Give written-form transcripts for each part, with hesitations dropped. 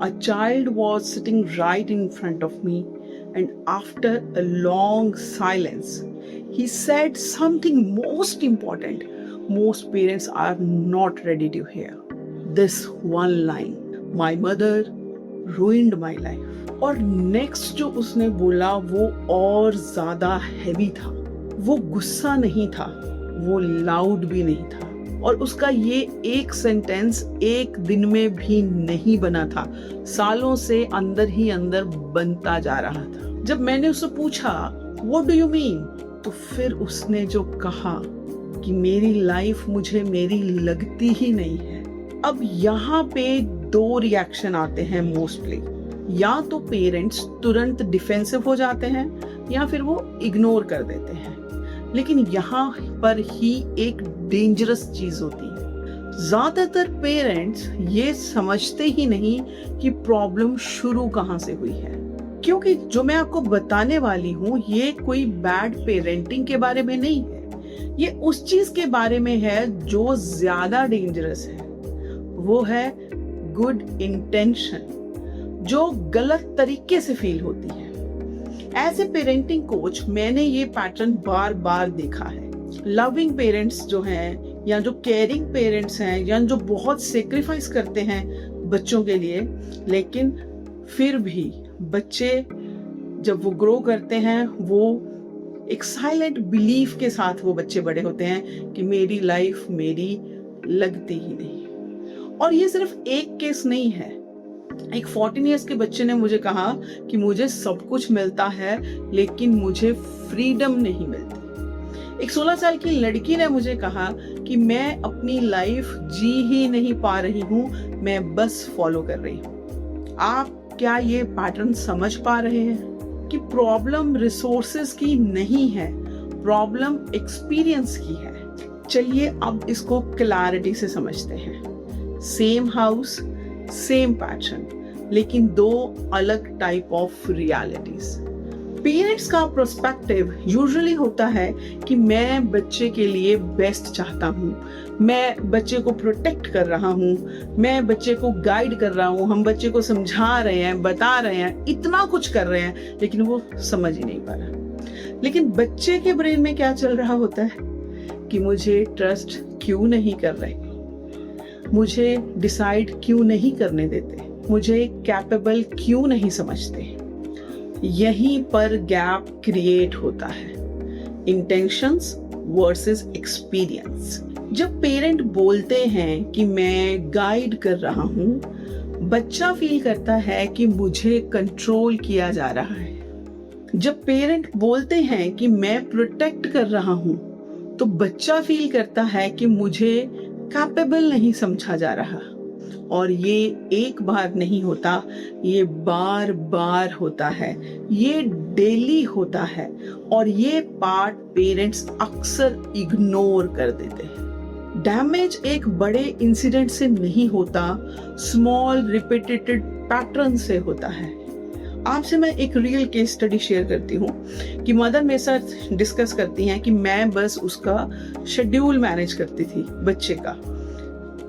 A child was sitting right in front of me, and after a long silence, he said something most important. Most parents are not ready to hear. This one line, my mother ruined my life. और next जो उसने बोला वो और ज्यादा heavy था. वो गुस्सा नहीं था, वो लाउड भी नहीं था, और उसका ये एक सेंटेंस एक दिन में भी नहीं बना था, सालों से अंदर ही अंदर बनता जा रहा था. जब मैंने उससे पूछा व्हाट डू यू मीन, तो फिर उसने जो कहा कि मेरी लाइफ मुझे मेरी लगती ही नहीं है. अब यहाँ पे दो रिएक्शन आते हैं मोस्टली. या तो पेरेंट्स तुरंत डिफेंसिव हो जाते हैं या फिर वो इग्नोर कर देते हैं. लेकिन यहाँ पर ही एक डेंजरस चीज होती है. ज्यादातर पेरेंट्स ये समझते ही नहीं कि प्रॉब्लम शुरू कहाँ से हुई है. क्योंकि जो मैं आपको बताने वाली हूँ ये कोई बैड पेरेंटिंग के बारे में नहीं है. ये उस चीज के बारे में है जो ज्यादा डेंजरस है. वो है गुड इंटेंशन, जो गलत तरीके से फील होती है. एज ए पेरेंटिंग कोच मैंने ये पैटर्न बार बार देखा है. लविंग पेरेंट्स जो हैं या जो केयरिंग पेरेंट्स हैं या जो बहुत सेक्रीफाइस करते हैं बच्चों के लिए, लेकिन फिर भी बच्चे जब वो ग्रो करते हैं वो एक साइलेंट बिलीफ के साथ वो बच्चे बड़े होते हैं कि मेरी लाइफ मेरी लगती ही नहीं. और ये सिर्फ एक केस नहीं है. एक 14 इयर्स के बच्चे ने मुझे कहा कि मुझे सब कुछ मिलता है लेकिन मुझे फ्रीडम नहीं मिलती. एक 16 साल की लड़की ने मुझे कहा कि मैं अपनी लाइफ जी ही नहीं पा रही हूँ, मैं बस फॉलो कर रही हूँ. आप क्या ये पैटर्न समझ पा रहे हैं कि प्रॉब्लम रिसोर्सेज की नहीं है, प्रॉब्लम एक्सपीरियंस की है. चलिए अब इसको क्लैरिटी से समझते हैं. सेम हाउस, सेम पैटर्न, लेकिन दो अलग टाइप ऑफ रियलिटीज. पेरेंट्स का पर्सपेक्टिव यूजुअली होता है कि मैं बच्चे के लिए बेस्ट चाहता हूँ, मैं बच्चे को प्रोटेक्ट कर रहा हूँ, मैं बच्चे को गाइड कर रहा हूँ, हम बच्चे को समझा रहे हैं, बता रहे हैं, इतना कुछ कर रहे हैं, लेकिन वो समझ ही नहीं पा रहा. लेकिन बच्चे के ब्रेन में क्या चल रहा होता है कि मुझे ट्रस्ट क्यों नहीं कर रहे, मुझे डिसाइड क्यों नहीं करने देते, मुझे कैपेबल क्यों नहीं समझते. यहीं पर गैप क्रिएट होता है. Intentions versus experience. जब पेरेंट बोलते हैं कि मैं गाइड कर रहा हूं, बच्चा फील करता है कि मुझे कंट्रोल किया जा रहा है. जब पेरेंट बोलते हैं कि मैं प्रोटेक्ट कर रहा हूं, तो बच्चा फील करता है कि मुझे कैपेबल नहीं समझा जा रहा. और ये एक बार नहीं होता, ये बार बार होता है, ये डेली होता है, और ये पार्ट पेरेंट्स अक्सर इग्नोर कर देते हैं. डैमेज एक बड़े इंसिडेंट से नहीं होता, स्मॉल रिपीटेड पैटर्न से होता है. आपसे मैं एक रियल केस स्टडी शेयर करती हूँ कि मदर मेरे साथ डिस्कस करती हैं कि मैं बस उसका शेड्यूल मैनेज करती थी बच्चे का,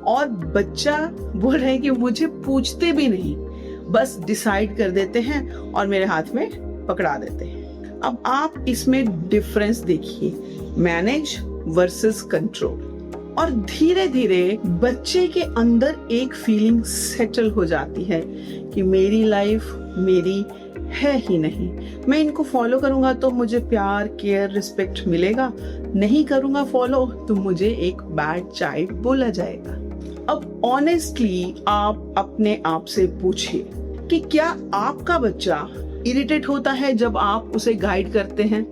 और बच्चा बोल रहे हैं कि मुझे पूछते भी नहीं, बस डिसाइड कर देते हैं और मेरे हाथ में पकड़ा देते हैं. अब आप इसमें डिफरेंस देखिए, मैनेज वर्सेस कंट्रोल. और धीरे धीरे बच्चे के अंदर एक फीलिंग सेटल हो जाती है कि मेरी लाइफ मेरी है ही नहीं. मैं इनको फॉलो करूंगा तो मुझे प्यार, केयर, रिस्पेक्ट मिलेगा, नहीं करूंगा फॉलो तो मुझे एक बैड चाइल्ड बोला जाएगा. अब ऑनेस्टली आप अपने आप से पूछिए कि क्या आपका बच्चा इरिटेट होता है जब आप उसे गाइड करते हैं?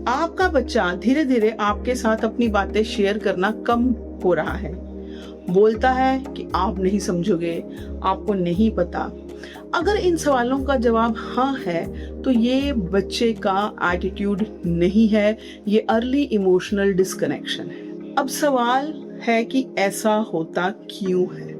आपका बच्चा धीरे धीरे आपके साथ अपनी बातें शेयर करना कम हो रहा है, बोलता है कि आप नहीं समझोगे, आपको नहीं पता. अगर इन सवालों का जवाब हाँ है तो ये बच्चे का एटीट्यूड नहीं है, ये अर्ली इमोशनल डिस्कनेक्शन है. अब सवाल है कि ऐसा होता क्यों है,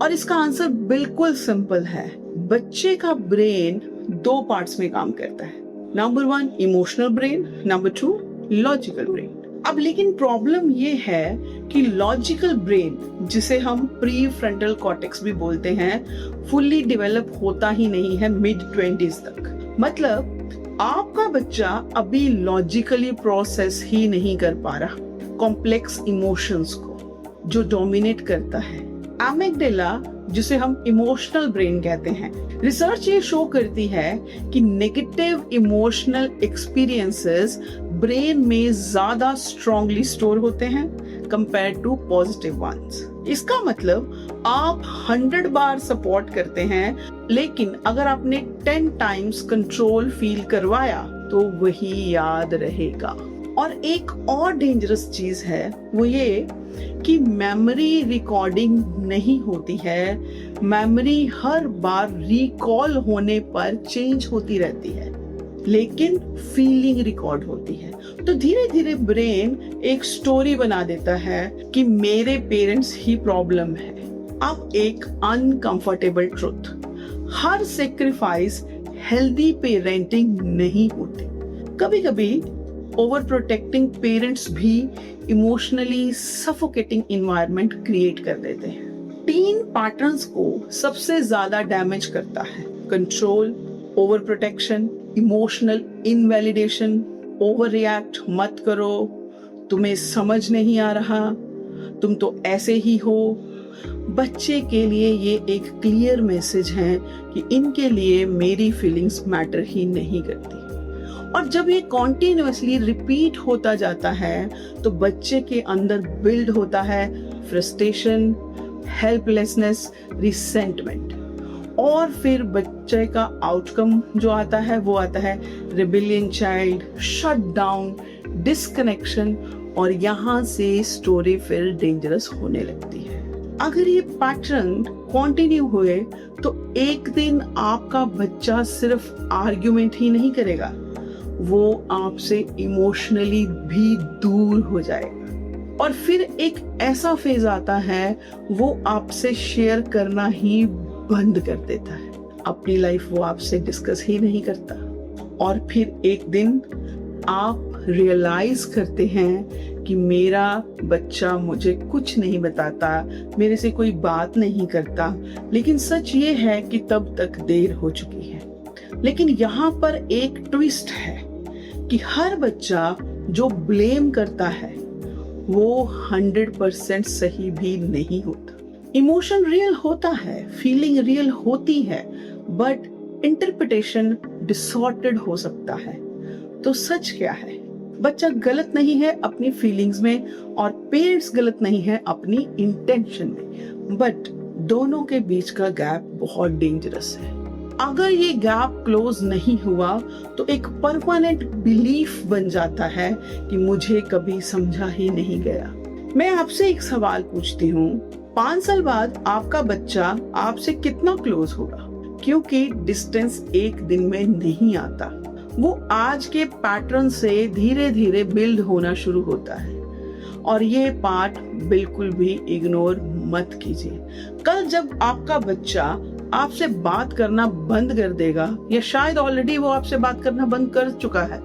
और इसका आंसर बिल्कुल सिंपल है. बच्चे का ब्रेन दो पार्ट्स में काम करता है. Number 1 emotional brain, number 2 logical brain. अब लेकिन प्रॉब्लम ये है कि लॉजिकल ब्रेन, जिसे हम प्री फ्रंटल कॉर्टेक्स भी बोलते हैं, फुल्ली डेवलप होता ही नहीं है मिड 20s तक। मतलब आपका बच्चा अभी लॉजिकली प्रोसेस ही नहीं कर पा रहा कॉम्प्लेक्स इमोशंस को जो डोमिनेट करता है। एमिगडाला, जिसे हम इमोशनल ब्रेन कहते हैं, रिसर्च ये शो करती है कि नेगेटिव इमोशनल एक्सपीरियंसेस ब्रेन में ज्यादा स्ट्रांगली स्टोर होते हैं कंपेयर टू पॉजिटिव वंस। इसका मतलब आप 100 बार सपोर्ट करते हैं, लेकिन अगर आपने 10 टाइम्स कंट्रोल फील करवाया तो वही याद रहेगा। और एक और डेंजरस चीज है वो ये कि मेमोरी रिकॉर्डिंग नहीं होती है, मेमोरी हर बार रिकॉल होने पर चेंज होती रहती है, लेकिन फीलिंग रिकॉर्ड होती है। तो धीरे धीरे ब्रेन एक स्टोरी बना देता है कि मेरे पेरेंट्स ही प्रॉब्लम है। अब एक अनकंफर्टेबल ट्रुथ, हर सेक्रीफाइस हेल्दी पेरेंटिंग नहीं होती। कभी कभी ओवर प्रोटेक्टिंग पेरेंट्स भी इमोशनली सफोकेटिंग इन्वायरमेंट क्रिएट कर देते हैं। टीन पैटर्न्स को सबसे ज्यादा डैमेज करता है control, over protection, emotional invalidation, over react मत करो, तुम्हें समझ नहीं आ रहा, तुम तो ऐसे ही हो। बच्चे के लिए ये एक क्लियर मैसेज है कि इनके लिए मेरी फीलिंग्स मैटर ही नहीं करती। और जब ये कॉन्टिन्यूअसली रिपीट होता जाता है तो बच्चे के अंदर बिल्ड होता है फ्रस्ट्रेशन, हेल्पलेसनेस, रिसेंटमेंट, और फिर बच्चे का आउटकम जो आता है वो आता है rebellion child, shut down, disconnection, और यहाँ से स्टोरी फिर डेंजरस होने लगती है। अगर ये पैटर्न कंटिन्यू हुए तो एक दिन आपका बच्चा सिर्फ आर्ग्यूमेंट ही नहीं करेगा, वो आपसे इमोशनली भी दूर हो जाएगा। और फिर एक ऐसा फेज आता है वो आपसे शेयर करना ही बंद कर देता है, अपनी लाइफ वो आपसे डिस्कस ही नहीं करता। और फिर एक दिन आप रियलाइज करते हैं कि मेरा बच्चा मुझे कुछ नहीं बताता, मेरे से कोई बात नहीं करता, लेकिन सच ये है कि तब तक देर हो चुकी है। लेकिन यहाँ पर एक ट्विस्ट है कि हर बच्चा जो ब्लेम करता है वो 100% सही भी नहीं होता। इमोशन रियल होता है, फीलिंग रियल होती है, बट इंटरप्रिटेशन डिसऑर्डर्ड हो सकता है। तो सच क्या है? बच्चा गलत नहीं है अपनी फीलिंग्स में और पेरेंट्स गलत नहीं है अपनी इंटेंशन में, बट दोनों के बीच का गैप बहुत डेंजरस है। अगर ये गैप क्लोज नहीं हुआ तो एक परमानेंट बिलीफ बन जाता है कि मुझे कभी समझा ही नहीं गया। मैं आपसे एक सवाल पूछती हूँ, 5 साल बाद आपका बच्चा आपसे कितना क्लोज होगा? क्योंकि डिस्टेंस एक दिन में नहीं आता, वो आज के पैटर्न से धीरे धीरे बिल्ड होना शुरू होता है। और ये पार्ट बिल्कुल भी इग्नोर मत कीजिए। कल जब आपका बच्चा आपसे बात करना बंद कर देगा, या शायद ऑलरेडी वो आपसे बात करना बंद कर चुका है,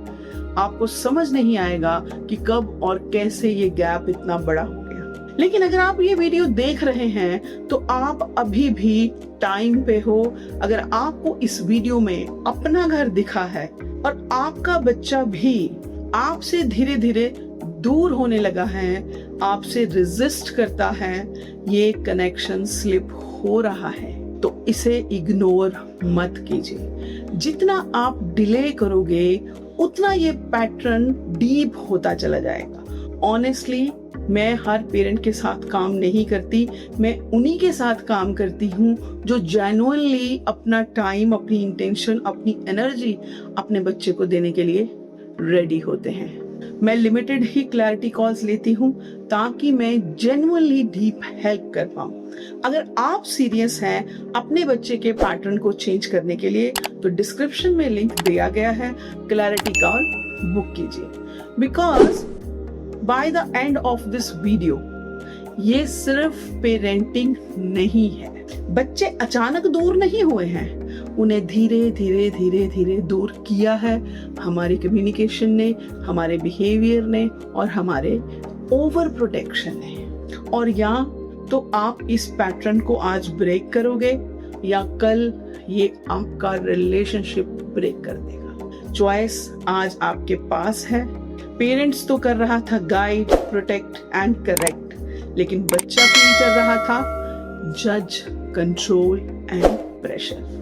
आपको समझ नहीं आएगा कि कब और कैसे ये गैप इतना बड़ा हो गया। लेकिन अगर आप ये वीडियो देख रहे हैं तो आप अभी भी टाइम पे हो। अगर आपको इस वीडियो में अपना घर दिखा है और आपका बच्चा भी आपसे धीरे धीरे दूर होने लगा है, आपसे रेजिस्ट करता है, ये कनेक्शन स्लिप हो रहा है, तो इसे इग्नोर मत कीजिए। जितना आप डिले करोगे उतना ये पैटर्न डीप होता चला जाएगा। ऑनेस्टली मैं हर पेरेंट के साथ काम नहीं करती, मैं उन्हीं के साथ काम करती हूँ जो जेन्युइनली अपना टाइम, अपनी इंटेंशन, अपनी एनर्जी अपने बच्चे को देने के लिए रेडी होते हैं। मैं लिमिटेड ही क्लैरिटी कॉल्स लेती हूँ ताकि मैं जेन्युइनली डीप हेल्प कर पाऊँ। अगर आप सीरियस हैं अपने बच्चे के पैटर्न को चेंज करने के लिए तो डिस्क्रिप्शन में लिंक दिया गया है, क्लैरिटी कॉल बुक कीजिए। Because by the end of this video ये सिर्फ पेरेंटिंग नहीं है। बच्चे अचानक दूर नहीं हुए हैं, उन्हें धीरे धीरे धीरे धीरे दूर किया है हमारी कम्युनिकेशन ने, हमारे बिहेवियर ने और हमारे ओवर प्रोटेक्शन ने। और या तो आप इस पैटर्न को आज ब्रेक करोगे या कल ये आपका रिलेशनशिप ब्रेक कर देगा। चॉइस आज आपके पास है। पेरेंट्स तो कर रहा था गाइड, प्रोटेक्ट एंड करेक्ट, लेकिन बच्चा फील कर रहा था जज, कंट्रोल एंड प्रेशर।